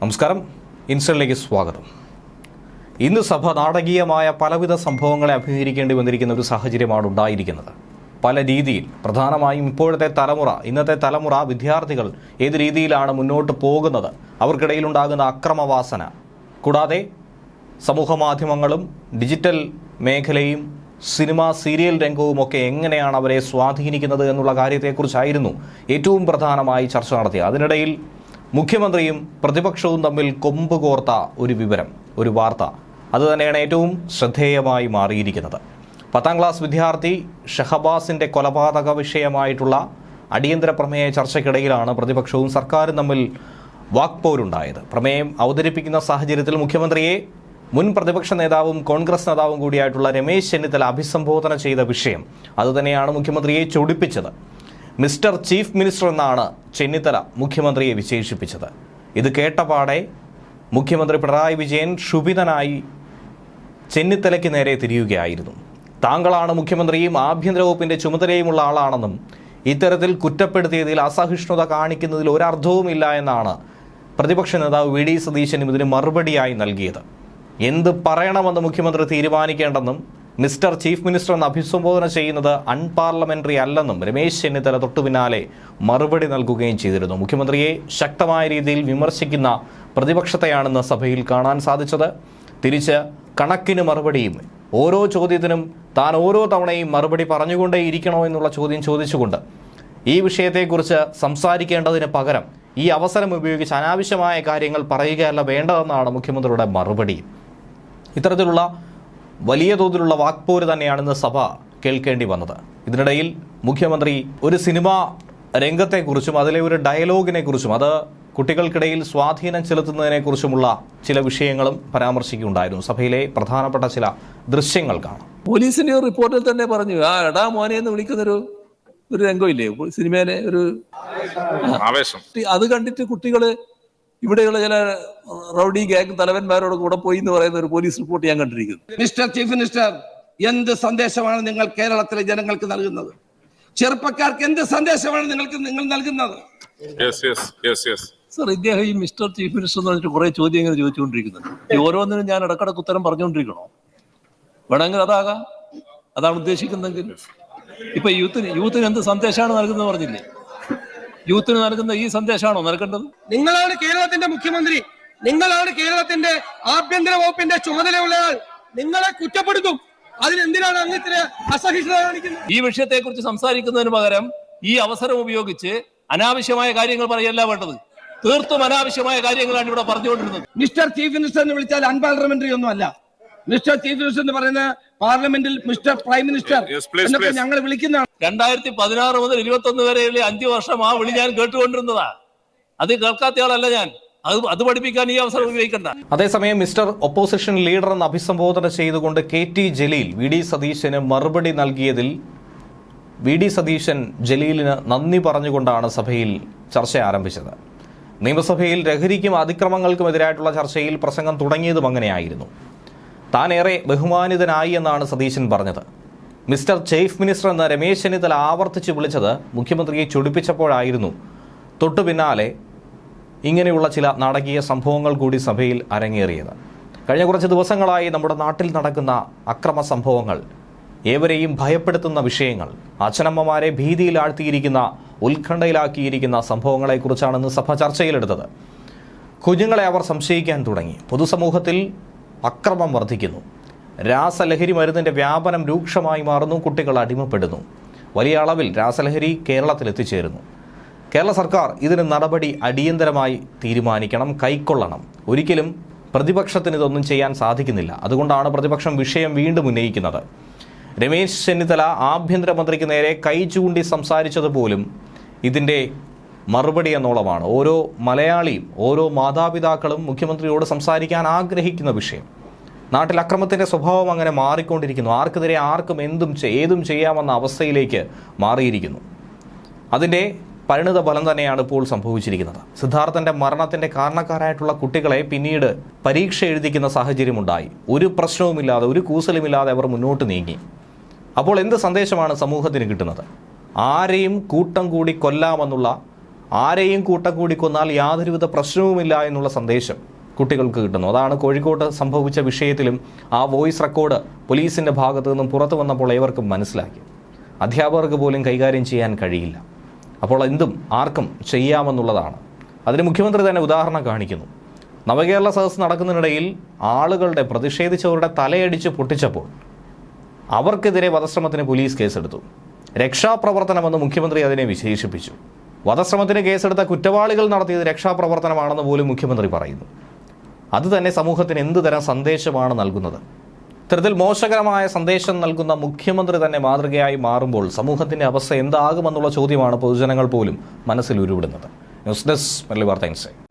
നമസ്കാരം, ഇൻസ്റ്റലിലേക്ക് സ്വാഗതം. ഇന്ന് സഭ നാടകീയമായ പലവിധ സംഭവങ്ങളെ അഭിമുഖീകരിക്കേണ്ടി വന്നിരിക്കുന്ന ഒരു സാഹചര്യമാണ് ഉണ്ടായിരിക്കുന്നത്. പല രീതിയിൽ, പ്രധാനമായും ഇന്നത്തെ തലമുറ വിദ്യാർത്ഥികൾ ഏത് രീതിയിലാണ് മുന്നോട്ട് പോകുന്നത്, അവർക്കിടയിലുണ്ടാകുന്ന അക്രമവാസന, കൂടാതെ സമൂഹമാധ്യമങ്ങളും ഡിജിറ്റൽ മേഖലയും സിനിമ സീരിയൽ രംഗവുമൊക്കെ എങ്ങനെയാണ് അവരെ സ്വാധീനിക്കുന്നത് എന്നുള്ള കാര്യത്തെക്കുറിച്ചായിരുന്നു ഏറ്റവും പ്രധാനമായി ചർച്ച നടത്തിയത്. അതിനിടയിൽ മുഖ്യമന്ത്രിയും പ്രതിപക്ഷവും തമ്മിൽ കൊമ്പ് കോർത്ത ഒരു വാർത്ത അതുതന്നെയാണ് ഏറ്റവും ശ്രദ്ധേയമായി മാറിയിരിക്കുന്നത്. 10ാം ക്ലാസ് വിദ്യാർത്ഥി ഷഹബാസിൻ്റെ കൊലപാതക വിഷയമായിട്ടുള്ള അടിയന്തര പ്രമേയ ചർച്ചയ്ക്കിടയിലാണ് പ്രതിപക്ഷവും സർക്കാരും തമ്മിൽ വാക്പോരുണ്ടായത്. പ്രമേയം അവതരിപ്പിക്കുന്ന സാഹചര്യത്തിൽ മുഖ്യമന്ത്രിയെ മുൻ പ്രതിപക്ഷ നേതാവും കോൺഗ്രസ് നേതാവും കൂടിയായിട്ടുള്ള രമേശ് ചെന്നിത്തല അഭിസംബോധന ചെയ്ത വിഷയം അതുതന്നെയാണ് മുഖ്യമന്ത്രിയെ ചൊടിപ്പിച്ചത്. മിസ്റ്റർ ചീഫ് മിനിസ്റ്റർ എന്നാണ് ചെന്നിത്തല മുഖ്യമന്ത്രിയെ വിശേഷിപ്പിച്ചത്. ഇത് കേട്ടപാടെ മുഖ്യമന്ത്രി പിണറായി വിജയൻ ക്ഷുഭിതനായി ചെന്നിത്തലയ്ക്ക് നേരെ തിരിയുകയായിരുന്നു. താങ്കളാണ് മുഖ്യമന്ത്രിയും ആഭ്യന്തര വകുപ്പിൻ്റെ ചുമതലയുമുള്ള ആളാണെന്നും ഇത്തരത്തിൽ കുറ്റപ്പെടുത്തിയതിൽ അസഹിഷ്ണുത കാണിക്കുന്നതിൽ ഒരർത്ഥവുമില്ല എന്നാണ് പ്രതിപക്ഷ നേതാവ് വി ഡി സതീശനും ഇതിന് മറുപടിയായി നൽകിയത്. എന്ത് പറയണമെന്ന് മുഖ്യമന്ത്രി തീരുമാനിക്കേണ്ടെന്നും മിസ്റ്റർ ചീഫ് മിനിസ്റ്റർ എന്ന് അഭിസംബോധന ചെയ്യുന്നത് അൺപാർലമെന്ററി അല്ലെന്നും രമേശ് ചെന്നിത്തല തൊട്ടു പിന്നാലെ മറുപടി നൽകുകയും ചെയ്തിരുന്നു. മുഖ്യമന്ത്രിയെ ശക്തമായ രീതിയിൽ വിമർശിക്കുന്ന പ്രതിപക്ഷത്തെയാണെന്ന് സഭയിൽ കാണാൻ സാധിച്ചത്. തിരിച്ച് കണക്കിന് മറുപടിയും, ഓരോ ചോദ്യത്തിനും താൻ ഓരോ തവണയും മറുപടി പറഞ്ഞുകൊണ്ടേയിരിക്കണോ എന്നുള്ള ചോദ്യം ചോദിച്ചുകൊണ്ട് ഈ വിഷയത്തെക്കുറിച്ച് സംസാരിക്കേണ്ടതിന് പകരം ഈ അവസരം ഉപയോഗിച്ച് അനാവശ്യമായ കാര്യങ്ങൾ പറയുകയല്ല വേണ്ടതെന്നാണ് മുഖ്യമന്ത്രിയുടെ മറുപടി. ഇത്തരത്തിലുള്ള വലിയ തോതിലുള്ള വാക്പോര് തന്നെയാണ് ഇന്ന് സഭ കേൾക്കേണ്ടി വന്നത്. ഇതിനിടയിൽ മുഖ്യമന്ത്രി ഒരു സിനിമാ രംഗത്തെക്കുറിച്ചും അതിലെ ഒരു ഡയലോഗിനെ കുറിച്ചും അത് കുട്ടികൾക്കിടയിൽ സ്വാധീനം ചെലുത്തുന്നതിനെക്കുറിച്ചുമുള്ള ചില വിഷയങ്ങളും പരാമർശിക്കുകയുണ്ടായിരുന്നു. സഭയിലെ പ്രധാനപ്പെട്ട ചില ദൃശ്യങ്ങൾ കാണാം. പോലീസിന്റെ ഒരു റിപ്പോർട്ടിൽ തന്നെ പറഞ്ഞു, എടാ മോനെ എന്ന് വിളിക്കുന്നൊരു രംഗമില്ലേ സിനിമയിലെ ഒരു ആവേശം. അത് കണ്ടിട്ട് കുട്ടികള് ഇവിടെയുള്ള ചില റൗഡി ഗ്യാങ് തലവന്മാരോട് കൂടെ പോയി എന്ന് പറയുന്ന ഒരു പോലീസ് റിപ്പോർട്ട് ഞാൻ കണ്ടിരിക്കുന്നു. മിസ്റ്റർ ചീഫ് മിനിസ്റ്റർ, എന്ത് സന്ദേശമാണ് നിങ്ങൾ കേരളത്തിലെ ജനങ്ങൾക്ക് നൽകുന്നത്? ചെറുപ്പക്കാർക്ക് എന്ത് സന്ദേശമാണ് നിങ്ങൾ നൽകുന്നത്? സർ, ഇദ്ദേഹം ഈ മിസ്റ്റർ ചീഫ് മിനിസ്റ്റർ എന്ന് പറഞ്ഞിട്ട് കുറെ ചോദ്യങ്ങൾ ചോദിച്ചുകൊണ്ടിരിക്കുന്നുണ്ട്. ഈ ഓരോന്നിനും ഞാൻ ഇടക്കിടക്ക് ഉത്തരം പറഞ്ഞുകൊണ്ടിരിക്കണോ? വേണമെങ്കിൽ അതാകാം, അതാണ് ഉദ്ദേശിക്കുന്നതെങ്കിൽ. ഇപ്പൊ യൂത്തിന് എന്ത് സന്ദേശമാണ് നൽകുന്നത് പറഞ്ഞില്ലേ? യൂത്തിന് നൽകുന്ന ഈ സന്ദേശമാണോ നൽകേണ്ടത്? നിങ്ങളാണ് കേരളത്തിന്റെ മുഖ്യമന്ത്രി, നിങ്ങളാണ് കേരളത്തിന്റെ ആഭ്യന്തര വകുപ്പിന്റെ ചുമതലയുള്ളയാൾ. നിങ്ങളെ കുറ്റപ്പെടുത്തും. അതിനെന്തിനാണ് അങ്ങ് ഇത്ര അസഹിഷ്ണുത കാണിക്കുന്നത്? ഈ വിഷയത്തെക്കുറിച്ച് സംസാരിക്കുന്നതിന് പകരം ഈ അവസരം ഉപയോഗിച്ച് അനാവശ്യമായ കാര്യങ്ങൾ പറയല്ല വേണ്ടത്. തീർത്തും അനാവശ്യമായ കാര്യങ്ങളാണ് ഇവിടെ പറഞ്ഞുകൊണ്ടിരുന്നത്. മിസ്റ്റർ ചീഫ് മിനിസ്റ്റർ എന്ന് വിളിച്ചാൽ അൺപാർലമെന്ററി ഒന്നും അല്ല. മിസ്റ്റർ ചീഫ് മിനിസ്റ്റർ എന്ന് പറയുന്ന പാർലമെന്റിൽ മിസ്റ്റർ പ്രൈം മിനിസ്റ്റർ എന്നൊക്കെ ഞങ്ങൾ വിളിക്കുന്നതാണ്. 2016 മുതൽ 2021 വരെയുള്ള 5 വർഷം ആ വിളി ഞാൻ കേട്ടുകൊണ്ടിരുന്നതാ. അത് കേൾക്കാത്തയാളല്ല ഞാൻ. അത് പഠിപ്പിക്കാൻ ഈ അവസരം ഉപയോഗിക്കണ്ട. അതേസമയം മിസ്റ്റർ ഒപ്പോസിഷൻ ലീഡർ എന്ന് അഭിസംബോധന ചെയ്തുകൊണ്ട് KT ജലീൽ വി ഡി സതീശന് മറുപടി നൽകിയതിൽ വി ഡി സതീശൻ ജലീലിന് നന്ദി പറഞ്ഞുകൊണ്ടാണ് സഭയിൽ ചർച്ച ആരംഭിച്ചത്. നിയമസഭയിൽ ലഹരിക്കും അതിക്രമങ്ങൾക്കുമെതിരായിട്ടുള്ള ചർച്ചയിൽ പ്രസംഗം തുടങ്ങിയതും അങ്ങനെയായിരുന്നു. താൻ ഏറെ ബഹുമാനിതനായി എന്നാണ് സതീശൻ പറഞ്ഞത്. മിസ്റ്റർ ചീഫ് മിനിസ്റ്റർ എന്ന് രമേശ് ചെന്നിത്തല ആവർത്തിച്ച് വിളിച്ചത് മുഖ്യമന്ത്രിയെ ചൊടിപ്പിച്ചപ്പോഴായിരുന്നു. തൊട്ടു പിന്നാലെ ഇങ്ങനെയുള്ള ചില നാടകീയ സംഭവങ്ങൾ കൂടി സഭയിൽ അരങ്ങേറിയത്. കഴിഞ്ഞ കുറച്ച് ദിവസങ്ങളായി നമ്മുടെ നാട്ടിൽ നടക്കുന്ന അക്രമ സംഭവങ്ങൾ, ഏവരെയും ഭയപ്പെടുത്തുന്ന വിഷയങ്ങൾ, അച്ഛനമ്മമാരെ ഭീതിയിലാഴ്ത്തിയിരിക്കുന്ന, ഉത്കണ്ഠയിലാക്കിയിരിക്കുന്ന സംഭവങ്ങളെക്കുറിച്ചാണ് ഇന്ന് സഭ ചർച്ചയിലെടുത്തത്. കുഞ്ഞുങ്ങളെ അവർ സംശയിക്കാൻ തുടങ്ങി. പൊതുസമൂഹത്തിൽ അക്രമം വർദ്ധിക്കുന്നു. രാസലഹരി മരുന്നിൻ്റെ വ്യാപനം രൂക്ഷമായി മാറുന്നു. കുട്ടികൾ അടിമപ്പെടുന്നു. വലിയ അളവിൽ രാസലഹരി കേരളത്തിൽ എത്തിച്ചേരുന്നു. കേരള സർക്കാർ ഇതിന് നടപടി അടിയന്തരമായി തീരുമാനിക്കണം, കൈക്കൊള്ളണം. ഒരിക്കലും പ്രതിപക്ഷത്തിന് ഇതൊന്നും ചെയ്യാൻ സാധിക്കുന്നില്ല. അതുകൊണ്ടാണ് പ്രതിപക്ഷം വിഷയം വീണ്ടും ഉന്നയിക്കുന്നത്. രമേശ് ചെന്നിത്തല ആഭ്യന്തരമന്ത്രിക്ക് നേരെ കൈ ചൂണ്ടി സംസാരിച്ചതുപോലും ഇതിൻ്റെ മറുപടി എന്നോളമാണ്. ഓരോ മലയാളിയും, ഓരോ മാതാപിതാക്കളും മുഖ്യമന്ത്രിയോട് സംസാരിക്കാൻ ആഗ്രഹിക്കുന്ന വിഷയം. നാട്ടിൽ അക്രമത്തിൻ്റെ സ്വഭാവം അങ്ങനെ മാറിക്കൊണ്ടിരിക്കുന്നു. ആർക്കെതിരെ ആർക്കും ഏതും ചെയ്യാമെന്ന അവസ്ഥയിലേക്ക് മാറിയിരിക്കുന്നു. അതിൻ്റെ പരിണിത ഫലം തന്നെയാണ് ഇപ്പോൾ സംഭവിച്ചിരിക്കുന്നത്. സിദ്ധാർത്ഥൻ്റെ മരണത്തിൻ്റെ കാരണക്കാരായിട്ടുള്ള കുട്ടികളെ പിന്നീട് പരീക്ഷ എഴുതിക്കുന്ന സാഹചര്യമുണ്ടായി. ഒരു പ്രശ്നവുമില്ലാതെ, ഒരു കൂസലുമില്ലാതെ അവർ മുന്നോട്ട് നീങ്ങി. അപ്പോൾ എന്ത് സന്ദേശമാണ് സമൂഹത്തിന് കിട്ടുന്നത്? ആരെയും കൂട്ടം കൂടി കൊല്ലാമെന്നുള്ള ആരെയും കൂട്ടക്കൂടി കൊന്നാൽ യാതൊരുവിധ പ്രശ്നവുമില്ല എന്നുള്ള സന്ദേശം കുട്ടികൾക്ക് കിട്ടുന്നു. അതാണ് കോഴിക്കോട്ട് സംഭവിച്ച വിഷയത്തിലും ആ വോയിസ് റെക്കോർഡ് പോലീസിൻ്റെ ഭാഗത്തു നിന്നും പുറത്തു വന്നപ്പോൾ ഏവർക്കും മനസ്സിലാക്കി. അധ്യാപകർക്ക് പോലും കൈകാര്യം ചെയ്യാൻ കഴിയില്ല. അപ്പോൾ എന്തും ആർക്കും ചെയ്യാമെന്നുള്ളതാണ്. അതിന് മുഖ്യമന്ത്രി തന്നെ ഉദാഹരണം കാണിക്കുന്നു. നവകേരള സദസ്സ് നടക്കുന്നതിനിടയിൽ ആളുകളുടെ പ്രതിഷേധിച്ചവരുടെ തലയടിച്ച് പൊട്ടിച്ചപ്പോൾ അവർക്കെതിരെ വധശ്രമത്തിന് പോലീസ് കേസെടുത്തു. രക്ഷാപ്രവർത്തനമെന്ന് മുഖ്യമന്ത്രി അതിനെ വിശേഷിപ്പിച്ചു. വധശ്രമത്തിന് കേസെടുത്ത കുറ്റവാളികൾ നടത്തിയത് രക്ഷാപ്രവർത്തനമാണെന്ന് പോലും മുഖ്യമന്ത്രി പറയുന്നു. അത് തന്നെ സമൂഹത്തിന് എന്ത് തരം സന്ദേശമാണ് നൽകുന്നത്? ഇത്തരത്തിൽ മോശകരമായ സന്ദേശം നൽകുന്ന മുഖ്യമന്ത്രി തന്നെ മാതൃകയായി മാറുമ്പോൾ സമൂഹത്തിന്റെ അവസ്ഥ എന്താകുമെന്നുള്ള ചോദ്യമാണ് പൊതുജനങ്ങൾ പോലും മനസ്സിൽ ഉരുവിടുന്നത്. ന്യൂസ് ഡെസ്ക് മലയാളി വാർത്ത ഇൻസൈറ്റ്.